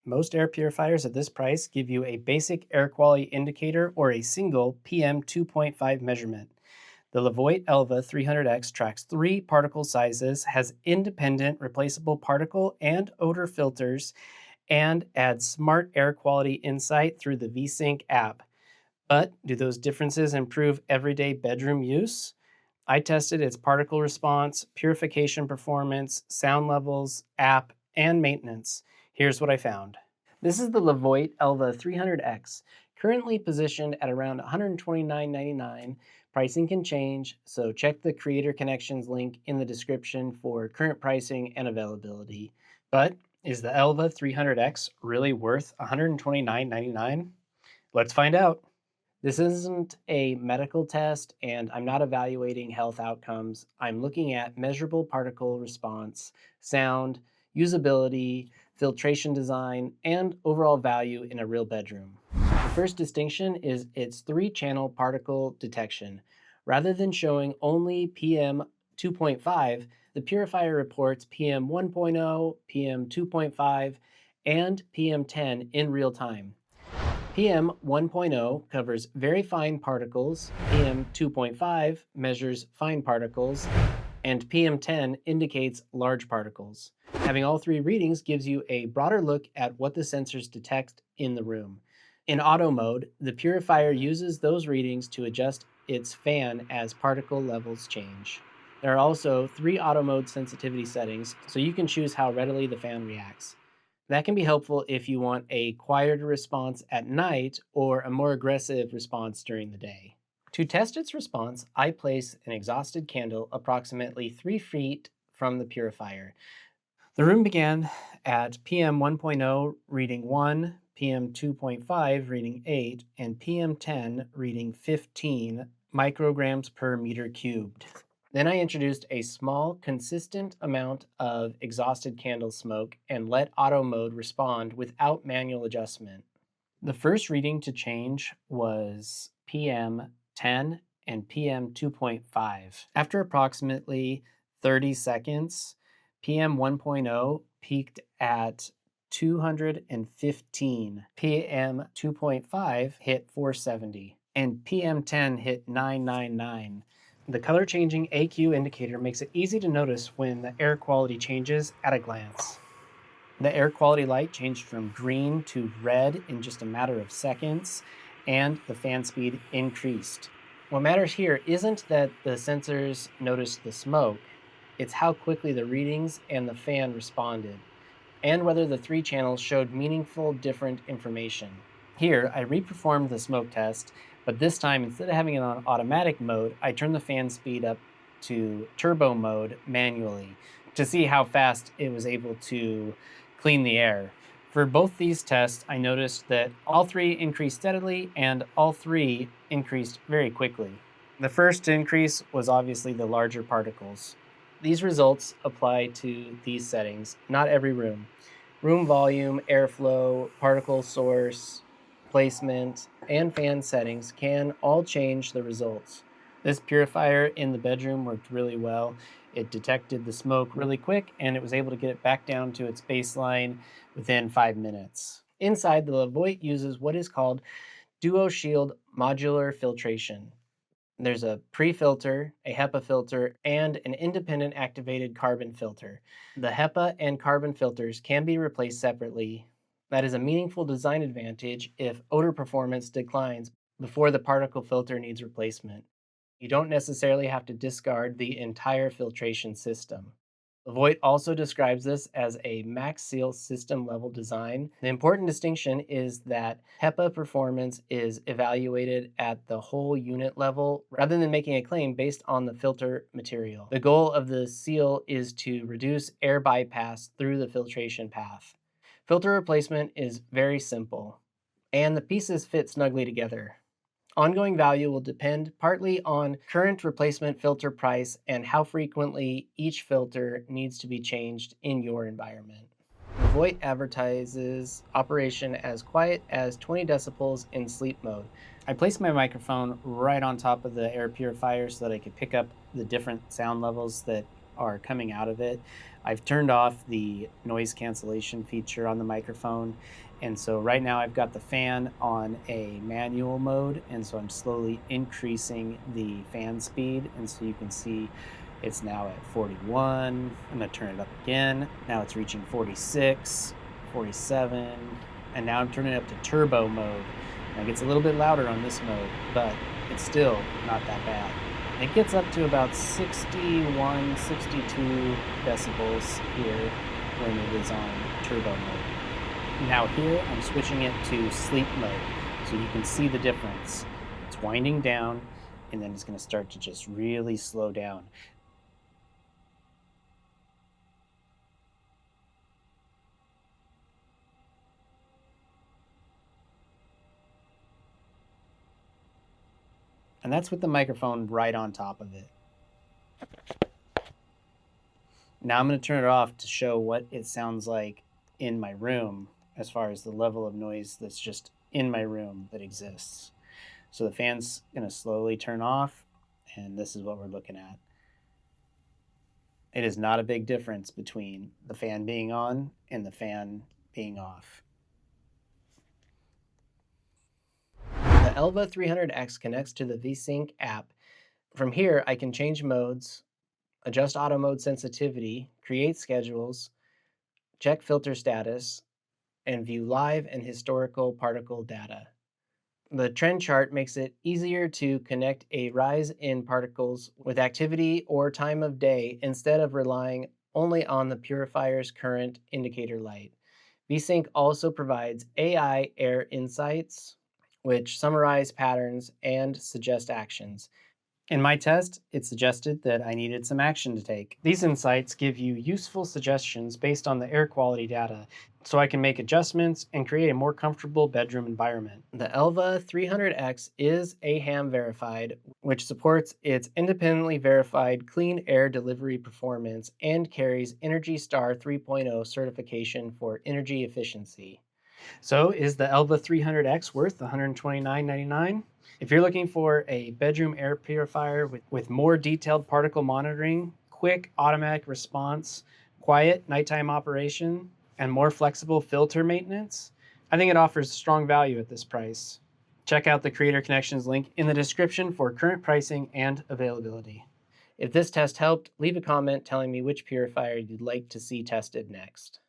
Most air purifiers at this price give you a basic air quality indicator or a single PM 2.5 measurement. The Levoit Eleva 300X tracks 3 particle sizes, has independent replaceable particle and odor filters, and adds smart air quality insight through the VeSync app. But do those differences improve everyday bedroom use? I tested its particle response, purification performance, sound levels, app, and maintenance. Here's what I found. This is the Levoit Eleva 300X, currently positioned at around $129.99. Pricing can change, so check the Creator Connections link in the description for current pricing and availability. But is the Eleva 300X really worth $129.99? Let's find out. This isn't a medical test, and I'm not evaluating health outcomes. I'm looking at measurable particle response, sound, usability, filtration design, and overall value in a real bedroom. The first distinction is its 3-channel particle detection. Rather than showing only PM 2.5, the Purifier reports PM 1.0, PM 2.5, and PM 10 in real time. PM 1.0 covers very fine particles, PM 2.5 measures fine particles, and PM 10 indicates large particles. Having all 3 readings gives you a broader look at what the sensors detect in the room. In auto mode, the purifier uses those readings to adjust its fan as particle levels change. There are also 3 auto mode sensitivity settings, so you can choose how readily the fan reacts. That can be helpful if you want a quieter response at night or a more aggressive response during the day. To test its response, I place an exhausted candle approximately 3 feet from the purifier. The room began at PM 1.0 reading 1, PM 2.5 reading 8, and PM 10 reading 15 micrograms per meter cubed. Then I introduced a small, consistent amount of exhausted candle smoke and let auto mode respond without manual adjustment. The first reading to change was PM 10 and PM 2.5. After approximately 30 seconds, PM 1.0 peaked at 215, PM 2.5 hit 470, and PM 10 hit 999. The color changing AQ indicator makes it easy to notice when the air quality changes at a glance. The air quality light changed from green to red in just a matter of seconds, and the fan speed increased. What matters here isn't that the sensors noticed the smoke, it's how quickly the readings and the fan responded, and whether the 3 channels showed meaningful different information. Here, I reperformed the smoke test, but this time, instead of having it on automatic mode, I turned the fan speed up to turbo mode manually to see how fast it was able to clean the air. For both these tests, I noticed that all 3 increased steadily and all 3 increased very quickly. The first increase was obviously the larger particles. These results apply to these settings, not every room. Room volume, airflow, particle source, placement, and fan settings can all change the results. This purifier in the bedroom worked really well. It detected the smoke really quick, and it was able to get it back down to its baseline within 5 minutes. Inside, the Levoit uses what is called Duo Shield Modular Filtration. There's a pre-filter, a HEPA filter, and an independent activated carbon filter. The HEPA and carbon filters can be replaced separately. That is a meaningful design advantage if odor performance declines before the particle filter needs replacement. You don't necessarily have to discard the entire filtration system. Levoit also describes this as a max seal system level design. The important distinction is that HEPA performance is evaluated at the whole unit level rather than making a claim based on the filter material. The goal of the seal is to reduce air bypass through the filtration path. Filter replacement is very simple, and the pieces fit snugly together. Ongoing value will depend partly on current replacement filter price and how frequently each filter needs to be changed in your environment. Levoit advertises operation as quiet as 20 decibels in sleep mode. I placed my microphone right on top of the air purifier so that I could pick up the different sound levels that are coming out of it. I've turned off the noise cancellation feature on the microphone. And so right now I've got the fan on a manual mode. And so I'm slowly increasing the fan speed. And so you can see it's now at 41. I'm gonna turn it up again. Now it's reaching 46, 47. And now I'm turning it up to turbo mode. Now it gets a little bit louder on this mode, but it's still not that bad. It gets up to about 61, 62 decibels here when it is on turbo mode. Now here I'm switching it to sleep mode, so you can see the difference. It's winding down, and then it's going to start to just really slow down. And that's with the microphone right on top of it. Now I'm going to turn it off to show what it sounds like in my room as far as the level of noise that's just in my room that exists. So the fan's going to slowly turn off, and this is what we're looking at. It is not a big difference between the fan being on and the fan being off. The Eleva 300X connects to the VeSync app. From here, I can change modes, adjust auto mode sensitivity, create schedules, check filter status, and view live and historical particle data. The trend chart makes it easier to connect a rise in particles with activity or time of day instead of relying only on the purifier's current indicator light. VeSync also provides AI air insights, which summarize patterns and suggest actions. In my test, it suggested that I needed some action to take. These insights give you useful suggestions based on the air quality data, so I can make adjustments and create a more comfortable bedroom environment. The Eleva 300X is AHAM verified, which supports its independently verified clean air delivery performance and carries Energy Star 3.0 certification for energy efficiency. So is the Eleva 300X worth $129.99? If you're looking for a bedroom air purifier with more detailed particle monitoring, quick automatic response, quiet nighttime operation, and more flexible filter maintenance, I think it offers strong value at this price. Check out the Creator Connections link in the description for current pricing and availability. If this test helped, leave a comment telling me which purifier you'd like to see tested next.